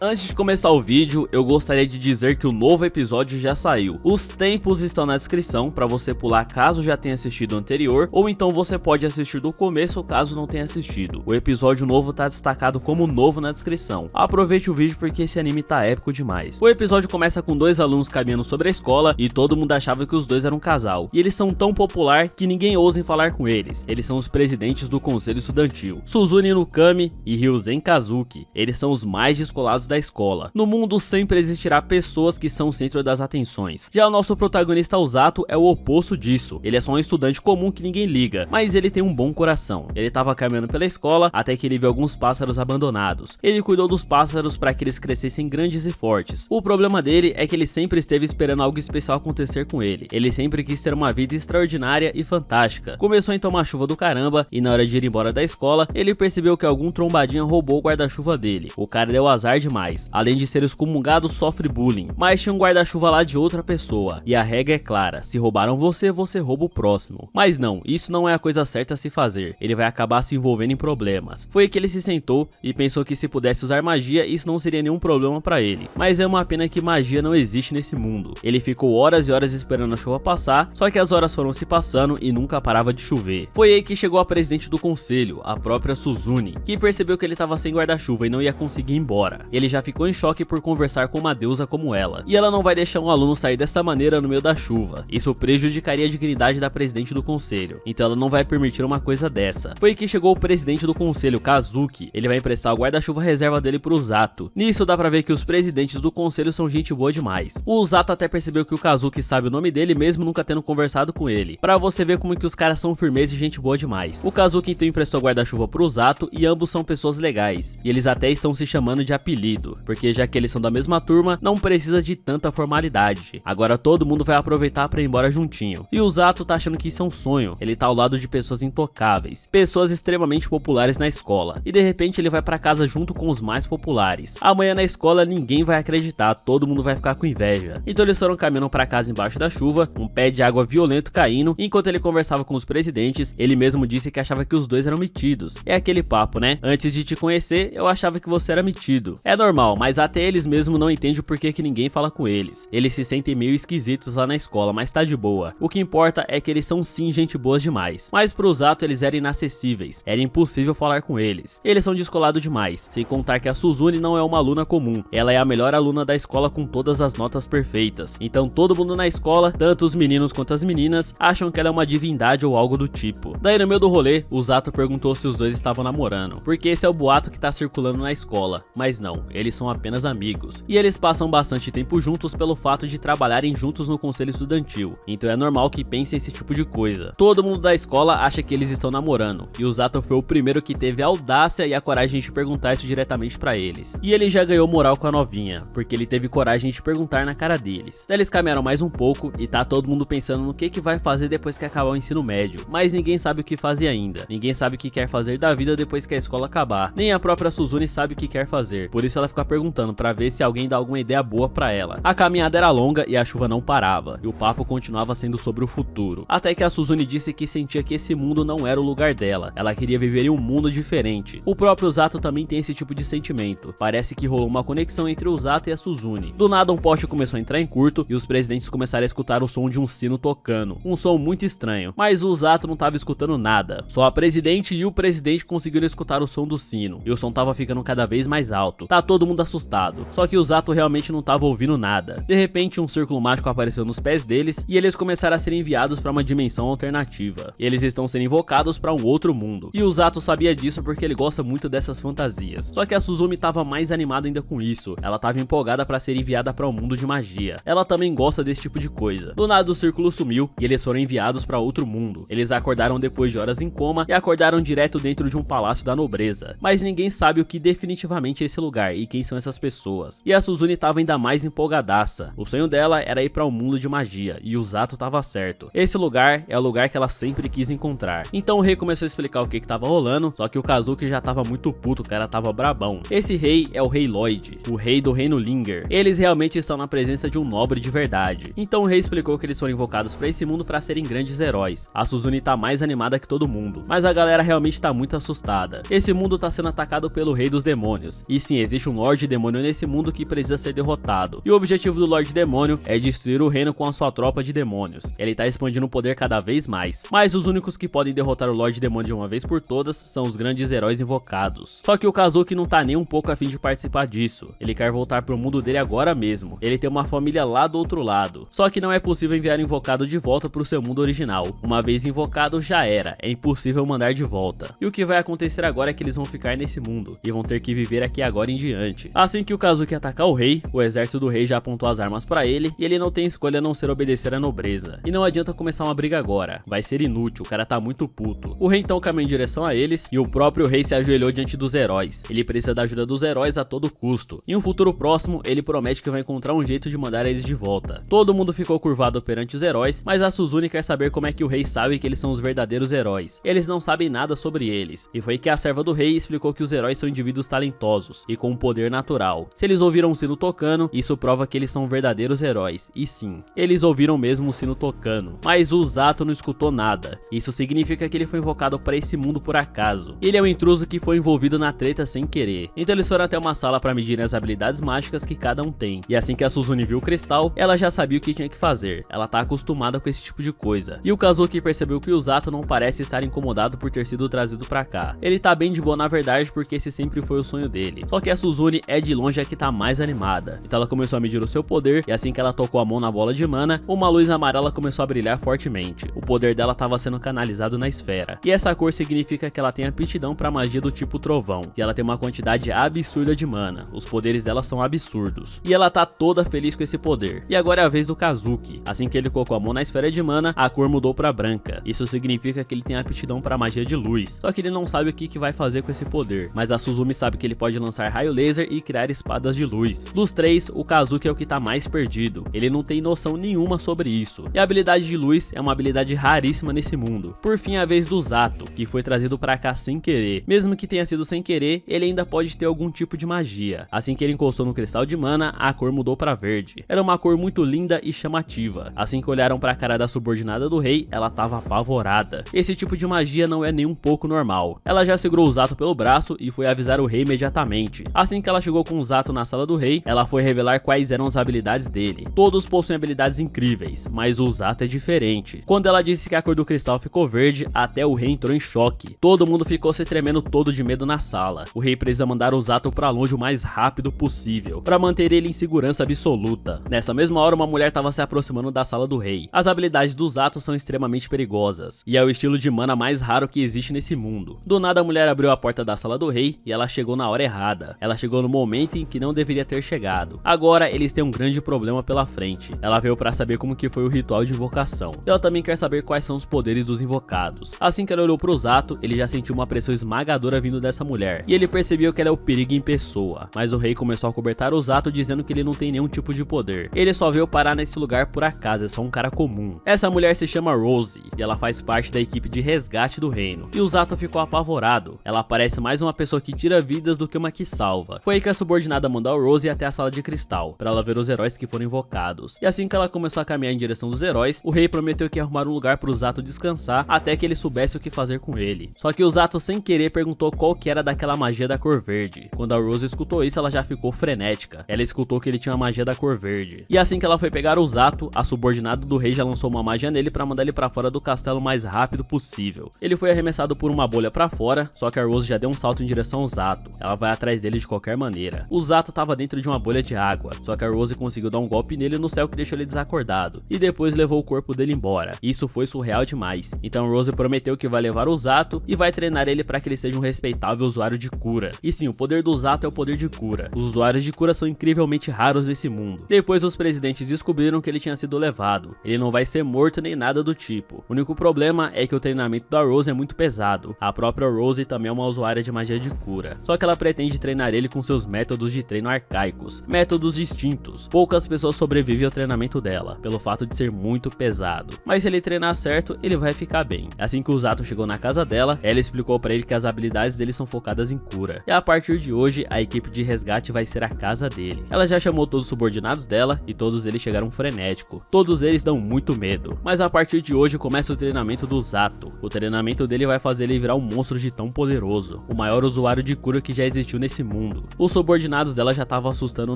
Antes de começar o vídeo, eu gostaria de dizer que o novo episódio já saiu. Os tempos estão na descrição para você pular caso já tenha assistido o anterior, ou então você pode assistir do começo caso não tenha assistido. O episódio novo tá destacado como novo na descrição. Aproveite o vídeo porque esse anime tá épico demais. O episódio começa com dois alunos caminhando sobre a escola e todo mundo achava que os dois eram um casal. E eles são tão popular que ninguém ousa em falar com eles. Eles são os presidentes do conselho estudantil, Suzune Nukami e Ryuzen Kazuki. Eles são os mais descolados da escola. No mundo sempre existirá pessoas que são o centro das atenções. Já o nosso protagonista Usato é o oposto disso. Ele é só um estudante comum que ninguém liga, mas ele tem um bom coração. Ele estava caminhando pela escola até que ele viu alguns pássaros abandonados. Ele cuidou dos pássaros para que eles crescessem grandes e fortes. O problema dele é que ele sempre esteve esperando algo especial acontecer com ele. Ele sempre quis ter uma vida extraordinária e fantástica. Começou então uma chuva do caramba e na hora de ir embora da escola, ele percebeu que algum trombadinha roubou o guarda-chuva dele. O cara deu azar demais. Além de ser excomungado, sofre bullying. Mas tinha um guarda-chuva lá de outra pessoa. E a regra é clara: se roubaram você, você rouba o próximo. Mas não, isso não é a coisa certa a se fazer. Ele vai acabar se envolvendo em problemas. Foi aí que ele se sentou e pensou que se pudesse usar magia, isso não seria nenhum problema pra ele. Mas é uma pena que magia não existe nesse mundo. Ele ficou horas e horas esperando a chuva passar, só que as horas foram se passando e nunca parava de chover. Foi aí que chegou a presidente do conselho, a própria Suzune, que percebeu que ele estava sem guarda-chuva e não ia conseguir ir embora. Ele já ficou em choque por conversar com uma deusa como ela. E ela não vai deixar um aluno sair dessa maneira no meio da chuva. Isso prejudicaria a dignidade da presidente do conselho. Então ela não vai permitir uma coisa dessa. Foi aí que chegou o presidente do conselho, Kazuki. Ele vai emprestar o guarda-chuva reserva dele pro Usato. Nisso dá pra ver que os presidentes do conselho são gente boa demais. O Usato até percebeu que o Kazuki sabe o nome dele mesmo nunca tendo conversado com ele. Pra você ver como que os caras são firmeza e gente boa demais. O Kazuki então emprestou o guarda-chuva pro Usato e ambos são pessoas legais. E eles até estão se chamando de apelido, porque já que eles são da mesma turma, não precisa de tanta formalidade. Agora todo mundo vai aproveitar pra ir embora juntinho. E o Usato tá achando que isso é um sonho. Ele tá ao lado de pessoas intocáveis, pessoas extremamente populares na escola. E de repente ele vai pra casa junto com os mais populares. Amanhã na escola ninguém vai acreditar, todo mundo vai ficar com inveja. Então eles foram caminhando pra casa embaixo da chuva, um pé de água violento caindo. Enquanto ele conversava com os presidentes, ele mesmo disse que achava que os dois eram metidos. É aquele papo, né? Antes de te conhecer, eu achava que você era metido. É normal, mas até eles mesmo não entendem o porquê que ninguém fala com eles. Eles se sentem meio esquisitos lá na escola, mas tá de boa. O que importa é que eles são sim gente boas demais. Mas pro Usato eles eram inacessíveis. Era impossível falar com eles. Eles são descolados demais. Sem contar que a Suzune não é uma aluna comum. Ela é a melhor aluna da escola com todas as notas perfeitas. Então todo mundo na escola, tanto os meninos quanto as meninas, acham que ela é uma divindade ou algo do tipo. Daí no meio do rolê, o Usato perguntou se os dois estavam namorando, porque esse é o boato que tá circulando na escola. Mas não, eles são apenas amigos. E eles passam bastante tempo juntos pelo fato de trabalharem juntos no conselho estudantil. Então é normal que pensem esse tipo de coisa. Todo mundo da escola acha que eles estão namorando. E o Usato foi o primeiro que teve a audácia e a coragem de perguntar isso diretamente pra eles. E ele já ganhou moral com a novinha, porque ele teve coragem de perguntar na cara deles. Daí eles caminharam mais um pouco e tá todo mundo pensando no que vai fazer depois que acabar o ensino médio. Mas ninguém sabe o que fazer ainda. Ninguém sabe o que quer fazer da vida depois que a escola acabar. Nem a própria Suzune sabe o que quer fazer. Por isso ela fica perguntando pra ver se alguém dá alguma ideia boa pra ela. A caminhada era longa e a chuva não parava, e o papo continuava sendo sobre o futuro. Até que a Suzune disse que sentia que esse mundo não era o lugar dela. Ela queria viver em um mundo diferente. O próprio Usato também tem esse tipo de sentimento. Parece que rolou uma conexão entre o Usato e a Suzune. Do nada um poste começou a entrar em curto e os presidentes começaram a escutar o som de um sino tocando. Um som muito estranho, mas o Usato não estava escutando nada. Só a presidente e o presidente conseguiram escutar o som do sino, e o som tava ficando cada vez mais alto. Tá todo mundo assustado. Só que o Usato realmente não tava ouvindo nada. De repente um círculo mágico apareceu nos pés deles e eles começaram a ser enviados para uma dimensão alternativa. Eles estão sendo invocados para um outro mundo. E o Usato sabia disso porque ele gosta muito dessas fantasias. Só que a Suzune tava mais animada ainda com isso. Ela tava empolgada para ser enviada para um mundo de magia. Ela também gosta desse tipo de coisa. Do nada o círculo sumiu e eles foram enviados para outro mundo. Eles acordaram depois de horas em coma e acordaram direto dentro de um palácio da nobreza. Mas ninguém sabe o que definitivamente é esse lugar e quem são essas pessoas. E a Suzune tava ainda mais empolgadaça. O sonho dela era ir para um mundo de magia e o Usato tava certo. Esse lugar é o lugar que ela sempre quis encontrar. Então o rei começou a explicar o que tava rolando, só que o Kazuki já tava muito puto, o cara tava brabão. Esse rei é o rei Lloyd, o rei do reino Linger. Eles realmente estão na presença de um nobre de verdade. Então o rei explicou que eles foram invocados para esse mundo para serem grandes heróis. A Suzune tá mais animada que todo mundo, mas a galera realmente tá muito assustada. Esse mundo tá sendo atacado pelo rei dos demônios. E sim, existe existe um Lorde Demônio nesse mundo que precisa ser derrotado. E o objetivo do Lorde Demônio é destruir o reino com a sua tropa de demônios. Ele tá expandindo o poder cada vez mais. Mas os únicos que podem derrotar o Lorde Demônio de uma vez por todas são os grandes heróis invocados. Só que o Kazuki não tá nem um pouco a fim de participar disso. Ele quer voltar pro mundo dele agora mesmo. Ele tem uma família lá do outro lado. Só que não é possível enviar o invocado de volta pro seu mundo original. Uma vez invocado, já era. É impossível mandar de volta. E o que vai acontecer agora é que eles vão ficar nesse mundo e vão ter que viver aqui agora em diante. Assim que o Kazuki atacar o rei, o exército do rei já apontou as armas pra ele e ele não tem escolha a não ser obedecer à nobreza. E não adianta começar uma briga agora. Vai ser inútil, o cara tá muito puto. O rei então caminha em direção a eles e o próprio rei se ajoelhou diante dos heróis. Ele precisa da ajuda dos heróis a todo custo. Em um futuro próximo, ele promete que vai encontrar um jeito de mandar eles de volta. Todo mundo ficou curvado perante os heróis, mas a Suzune quer saber como é que o rei sabe que eles são os verdadeiros heróis. Eles não sabem nada sobre eles. E foi que a serva do rei explicou que os heróis são indivíduos talentosos e com um poder natural. Se eles ouviram um sino tocando, isso prova que eles são verdadeiros heróis. E sim, eles ouviram mesmo o sino tocando. Mas o Zato não escutou nada. Isso significa que ele foi invocado para esse mundo por acaso. Ele é um intruso que foi envolvido na treta sem querer. Então eles foram até uma sala para medir as habilidades mágicas que cada um tem. E assim que a Suzune viu o cristal, ela já sabia o que tinha que fazer. Ela tá acostumada com esse tipo de coisa. E o Kazuki percebeu que o Zato não parece estar incomodado por ter sido trazido pra cá. Ele tá bem de boa na verdade porque esse sempre foi o sonho dele. Só que a Suzune é de longe a que tá mais animada. Então ela começou a medir o seu poder e assim que ela tocou a mão na bola de mana, uma luz amarela começou a brilhar fortemente. O poder dela estava sendo canalizado na esfera. E essa cor significa que ela tem aptidão para magia do tipo trovão. E ela tem uma quantidade absurda de mana. Os poderes dela são absurdos. E ela tá toda feliz com esse poder. E agora é a vez do Kazuki. Assim que ele colocou a mão na esfera de mana, a cor mudou para branca. Isso significa que ele tem aptidão para magia de luz. Só que ele não sabe o que vai fazer com esse poder. Mas a Suzune sabe que ele pode lançar raio laser e criar espadas de luz. Dos três, o Kazuki é o que tá mais perdido. Ele não tem noção nenhuma sobre isso. E a habilidade de luz é uma habilidade raríssima nesse mundo. Por fim, a vez do Zato, que foi trazido pra cá sem querer. Mesmo que tenha sido sem querer, ele ainda pode ter algum tipo de magia. Assim que ele encostou no cristal de mana, a cor mudou pra verde. Era uma cor muito linda e chamativa. Assim que olharam pra cara da subordinada do rei, ela tava apavorada. Esse tipo de magia não é nem um pouco normal. Ela já segurou o Zato pelo braço e foi avisar o rei imediatamente. Assim que ela chegou com o Zato na sala do rei, ela foi revelar quais eram as habilidades dele. Todos possuem habilidades incríveis, mas o Zato é diferente. Quando ela disse que a cor do cristal ficou verde, até o rei entrou em choque. Todo mundo ficou se tremendo todo de medo na sala. O rei precisa mandar o Zato pra longe o mais rápido possível, pra manter ele em segurança absoluta. Nessa mesma hora, uma mulher estava se aproximando da sala do rei. As habilidades do Zato são extremamente perigosas, e é o estilo de mana mais raro que existe nesse mundo. Do nada, a mulher abriu a porta da sala do rei, e ela chegou na hora errada. Ela chegou no momento em que não deveria ter chegado. Agora, eles têm um grande problema pela frente. Ela veio pra saber como que foi o ritual de invocação. Ela também quer saber quais são os poderes dos invocados. Assim que ela olhou pro Zato, ele já sentiu uma pressão esmagadora vindo dessa mulher. E ele percebeu que ela é o perigo em pessoa. Mas o rei começou a cobertar o Zato dizendo que ele não tem nenhum tipo de poder. Ele só veio parar nesse lugar por acaso, é só um cara comum. Essa mulher se chama Rose e ela faz parte da equipe de resgate do reino. E o Zato ficou apavorado. Ela parece mais uma pessoa que tira vidas do que uma que salva. Foi aí que a subordinada mandou a Rose ir até a sala de cristal, pra ela ver os heróis que foram invocados. E assim que ela começou a caminhar em direção dos heróis, o rei prometeu que ia arrumar um lugar pro Zato descansar até que ele soubesse o que fazer com ele. Só que o Zato sem querer perguntou qual que era daquela magia da cor verde. Quando a Rose escutou isso, ela já ficou frenética. Ela escutou que ele tinha a magia da cor verde. E assim que ela foi pegar o Zato, a subordinada do rei já lançou uma magia nele pra mandar ele pra fora do castelo o mais rápido possível. Ele foi arremessado por uma bolha pra fora, só que a Rose já deu um salto em direção ao Zato. Ela vai atrás dele de qualquer maneira. O Zato tava dentro de uma bolha de água, só que a Rose conseguiu dar um golpe nele no céu que deixou ele desacordado. E depois levou o corpo dele embora. Isso foi surreal demais. Então Rose prometeu que vai levar o Zato e vai treinar ele pra que ele seja um respeitável usuário de cura. E sim, o poder do Zato é o poder de cura. Os usuários de cura são incrivelmente raros nesse mundo. Depois os presidentes descobriram que ele tinha sido levado. Ele não vai ser morto nem nada do tipo. O único problema é que o treinamento da Rose é muito pesado. A própria Rose também é uma usuária de magia de cura. Só que ela pretende treinar ele com seus métodos de treino arcaicos. Métodos distintos. Poucas pessoas sobrevivem ao treinamento dela, pelo fato de ser muito pesado. Mas se ele treinar certo, ele vai ficar bem. Assim que o Zato chegou na casa dela, ela explicou pra ele que as habilidades dele são focadas em cura. E a partir de hoje, a equipe de resgate vai ser a casa dele. Ela já chamou todos os subordinados dela e todos eles chegaram frenético. Todos eles dão muito medo. Mas a partir de hoje começa o treinamento do Zato. O treinamento dele vai fazer ele virar um monstro de tão poderoso. O maior usuário de cura que já existiu nesse mundo. mundo. Os subordinados dela já estavam assustando o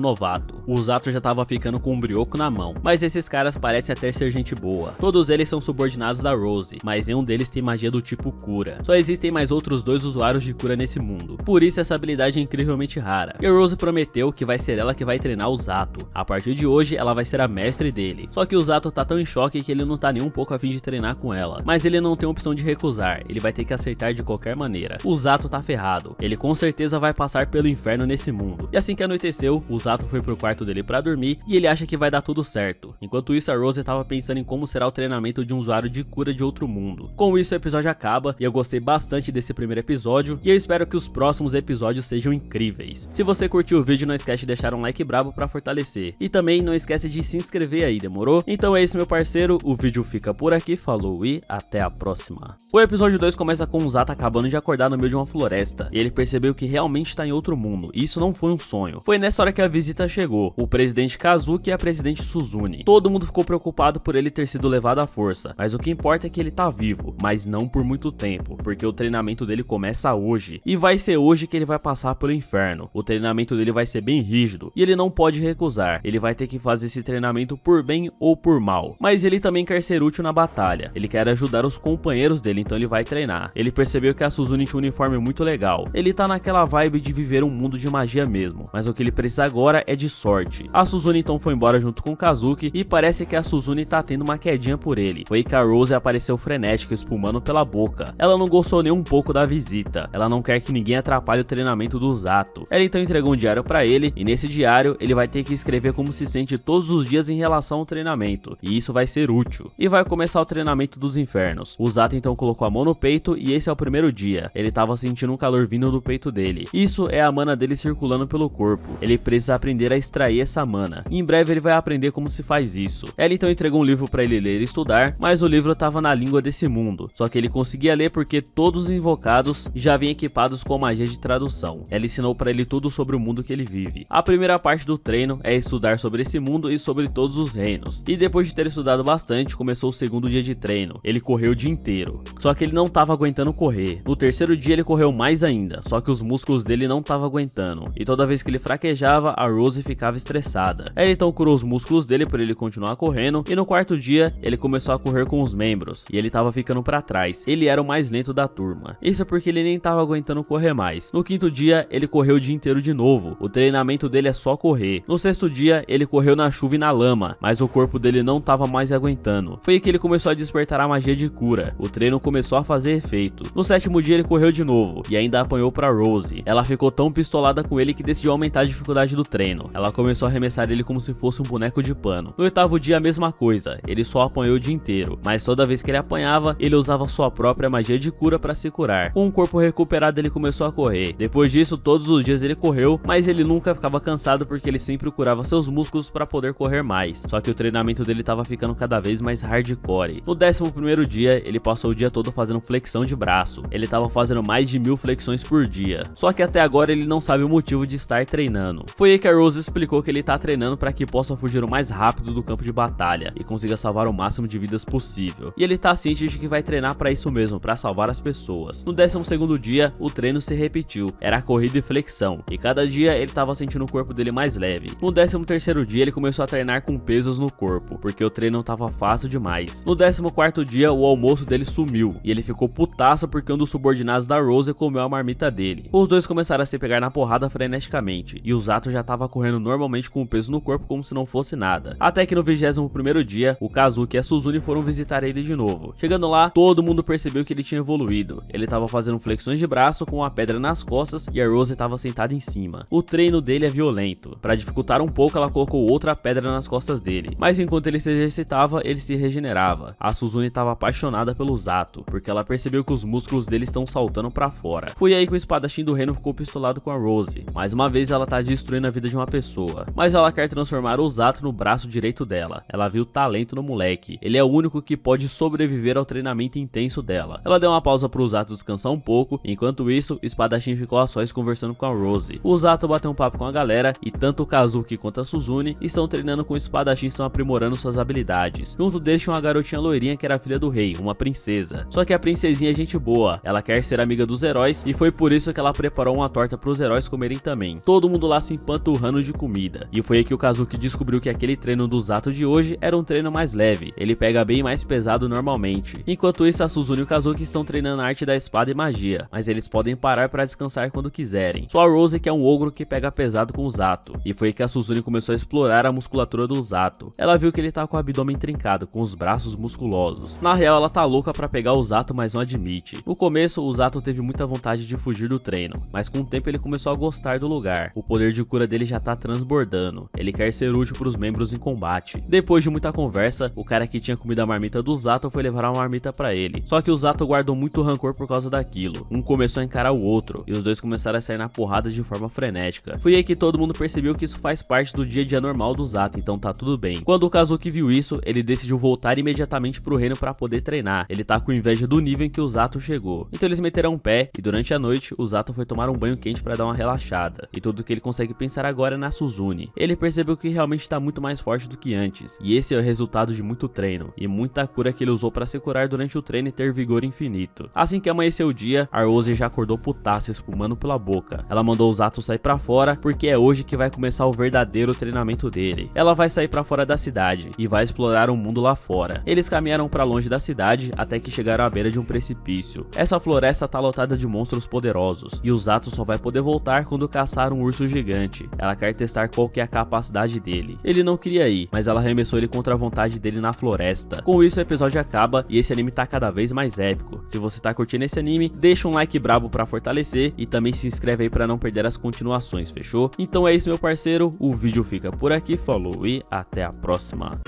novato. O Zato já tava ficando com um brioco na mão, mas esses caras parecem até ser gente boa. Todos eles são subordinados da Rose, mas nenhum deles tem magia do tipo cura. Só existem mais outros 2 usuários de cura nesse mundo, por isso essa habilidade é incrivelmente rara. E a Rose prometeu que vai ser ela que vai treinar o Zato. A partir de hoje ela vai ser a mestre dele. Só que o Zato tá tão em choque que ele não tá nem um pouco a fim de treinar com ela, mas ele não tem opção de recusar, ele vai ter que acertar de qualquer maneira. O Zato tá ferrado, ele com certeza vai passar pelo inferno nesse mundo. E assim que anoiteceu, o Zato foi pro quarto dele pra dormir e ele acha que vai dar tudo certo. Enquanto isso, a Rose tava pensando em como será o treinamento de um usuário de cura de outro mundo. Com isso, o episódio acaba e eu gostei bastante desse primeiro episódio e eu espero que os próximos episódios sejam incríveis. Se você curtiu o vídeo, não esquece de deixar um like brabo pra fortalecer. E também não esquece de se inscrever aí, demorou? Então é isso, meu parceiro, o vídeo fica por aqui, falou e até a próxima. O episódio 2 começa com o Zato acabando de acordar no meio de uma floresta e ele percebeu que realmente tá em outro mundo, e isso não foi um sonho. Foi nessa hora que a visita chegou, o presidente Kazuki e a presidente Suzune. Todo mundo ficou preocupado por ele ter sido levado à força, mas o que importa é que ele tá vivo, mas não por muito tempo, porque o treinamento dele começa hoje, e vai ser hoje que ele vai passar pelo inferno. O treinamento dele vai ser bem rígido, e ele não pode recusar, ele vai ter que fazer esse treinamento por bem ou por mal, mas ele também quer ser útil na batalha, ele quer ajudar os companheiros dele, então ele vai treinar. Ele percebeu que a Suzune tinha um uniforme muito legal, ele tá naquela vibe de viver um mundo de magia mesmo, mas o que ele precisa agora é de sorte. A Suzune então foi embora junto com o Kazuki e parece que a Suzune tá tendo uma quedinha por ele. Foi que a Rose apareceu frenética, espumando pela boca. Ela não gostou nem um pouco da visita, ela não quer que ninguém atrapalhe o treinamento do Zato. Ela então entregou um diário pra ele e nesse diário ele vai ter que escrever como se sente todos os dias em relação ao treinamento, e isso vai ser útil. E vai começar o treinamento dos infernos. O Zato então colocou a mão no peito e esse é o primeiro dia. Ele tava sentindo um calor vindo do peito dele. Isso é a mana dele circulando pelo corpo. Ele precisa aprender a extrair essa mana. E em breve ele vai aprender como se faz isso. Ela então entregou um livro pra ele ler e estudar, mas o livro tava na língua desse mundo. Só que ele conseguia ler porque todos os invocados já vinham equipados com magia de tradução. Ela ensinou pra ele tudo sobre o mundo que ele vive. A primeira parte do treino é estudar sobre esse mundo e sobre todos os reinos. E depois de ter estudado bastante, começou o segundo dia de treino. Ele correu o dia inteiro. Só que ele não tava aguentando correr. No terceiro dia ele correu mais ainda, só que os músculos dele não estavam aguentando. E toda vez que ele fraquejava, a Rose ficava estressada. Ela então curou os músculos dele para ele continuar correndo. E no quarto dia, ele começou a correr com os membros. E ele tava ficando para trás. Ele era o mais lento da turma. Isso porque ele nem tava aguentando correr mais. No quinto dia, ele correu o dia inteiro de novo. O treinamento dele é só correr. No sexto dia, ele correu na chuva e na lama, mas o corpo dele não tava mais aguentando. Foi aí que ele começou a despertar a magia de cura. O treino começou a fazer efeito. No sétimo dia, ele correu de novo e ainda apanhou pra Rose. Ela ficou tão pistolada com ele que decidiu aumentar a dificuldade do treino. Ela começou a arremessar ele como se fosse um boneco de pano. No oitavo dia, a mesma coisa. Ele só apanhou o dia inteiro, mas toda vez que ele apanhava, ele usava sua própria magia de cura pra se curar. Com o corpo recuperado, ele começou a correr. Depois disso, todos os dias ele correu, mas ele nunca ficava cansado porque ele sempre curava seus músculos pra poder correr mais. Só que o treinamento dele tava ficando cada vez mais hardcore. No 11º dia, ele passou o dia todo fazendo flexão de braço. Ele tava fazendo mais de 1000 flexões por dia. Só que até agora ele não sabe o motivo de estar treinando. Foi aí que a Rose explicou que ele tá treinando para que possa fugir o mais rápido do campo de batalha e consiga salvar o máximo de vidas possível. E ele tá ciente de que vai treinar para isso mesmo, para salvar as pessoas. No 12º dia, o treino se repetiu. Era corrida e flexão. E cada dia ele tava sentindo o corpo dele mais leve. No 13º dia, ele começou a treinar com pesos no corpo, porque o treino tava fácil demais. No 14º dia, o almoço dele sumiu e ele ficou putaço porque um dos subordinados da Rose comeu a marmita dele. Os dois começaram a se pegar na porrada freneticamente e o Zato já tava correndo normalmente com o peso no corpo como se não fosse nada. Até que no 21º dia, o Kazuki e a Suzune foram visitar ele de novo. Chegando lá, todo mundo percebeu que ele tinha evoluído. Ele tava fazendo flexões de braço com uma pedra nas costas e a Rose tava sentada em cima. O treino dele é violento. Para dificultar um pouco, ela colocou outra pedra nas costas dele. Mas enquanto ele se exercitava, ele se regenerava. A Suzune estava apaixonada pelo Zato, porque ela percebeu que os músculos dele estão saltando para fora. Foi aí que o espadachim do reino ficou pistolado com a Rose. Mais uma vez ela tá destruindo a vida de uma pessoa, mas ela quer transformar o Zato no braço direito dela. Ela viu talento no moleque. Ele é o único que pode sobreviver ao treinamento intenso dela. Ela deu uma pausa pro Zato descansar um pouco. Enquanto isso, o espadachim ficou a sós conversando com a Rose. O Zato bateu um papo com a galera e tanto o Kazuki quanto a Suzune estão treinando com o espadachim e estão aprimorando suas habilidades. Junto deles tinha uma garotinha loirinha que era filha do rei, uma princesa. Só que a princesinha é gente boa. Ela quer ser amiga dos heróis e foi por isso que ela preparou uma torta pros heróis heróis comerem também. Todo mundo lá se empanturrando de comida. E foi aí que o Kazuki descobriu que aquele treino do Zato de hoje era um treino mais leve, ele pega bem mais pesado normalmente. Enquanto isso, a Suzune e o Kazuki estão treinando a arte da espada e magia, mas eles podem parar para descansar quando quiserem. Só a Rose que é um ogro que pega pesado com o Zato, e foi aí que a Suzune começou a explorar a musculatura do Zato. Ela viu que ele tá com o abdômen trincado, com os braços musculosos. Na real, ela tá louca para pegar o Zato, mas não admite. No começo, o Zato teve muita vontade de fugir do treino, mas com o tempo ele começou a gostar do lugar. O poder de cura dele já tá transbordando, ele quer ser útil para os membros em combate. Depois de muita conversa, o cara que tinha comido a marmita do Zato foi levar uma marmita para ele. Só que o Zato guardou muito rancor por causa daquilo. Um começou a encarar o outro, e os dois começaram a sair na porrada de forma frenética. Foi aí que todo mundo percebeu que isso faz parte do dia a dia normal do Zato, então tá tudo bem. Quando o Kazuki viu isso, ele decidiu voltar imediatamente pro reino para poder treinar. Ele tá com inveja do nível em que o Zato chegou. Então eles meteram um pé, e durante a noite, o Zato foi tomar um banho quente para dar uma relaxada. E tudo que ele consegue pensar agora é na Suzune. Ele percebeu que realmente tá muito mais forte do que antes, e esse é o resultado de muito treino, e muita cura que ele usou para se curar durante o treino e ter vigor infinito. Assim que amanheceu o dia, a Rose já acordou putaça, espumando pela boca. Ela mandou o Zato sair pra fora, porque é hoje que vai começar o verdadeiro treinamento dele. Ela vai sair pra fora da cidade, e vai explorar o mundo lá fora. Eles caminharam pra longe da cidade, até que chegaram à beira de um precipício. Essa floresta tá lotada de monstros poderosos, e o Zato só vai poder voltar quando caçar um urso gigante. Ela quer testar qual que é a capacidade dele. Ele não queria ir, mas ela arremessou ele contra a vontade dele na floresta. Com isso, o episódio acaba e esse anime tá cada vez mais épico. Se você tá curtindo esse anime, deixa um like brabo pra fortalecer e também se inscreve aí pra não perder as continuações, fechou? Então é isso, meu parceiro, o vídeo fica por aqui, falou e até a próxima.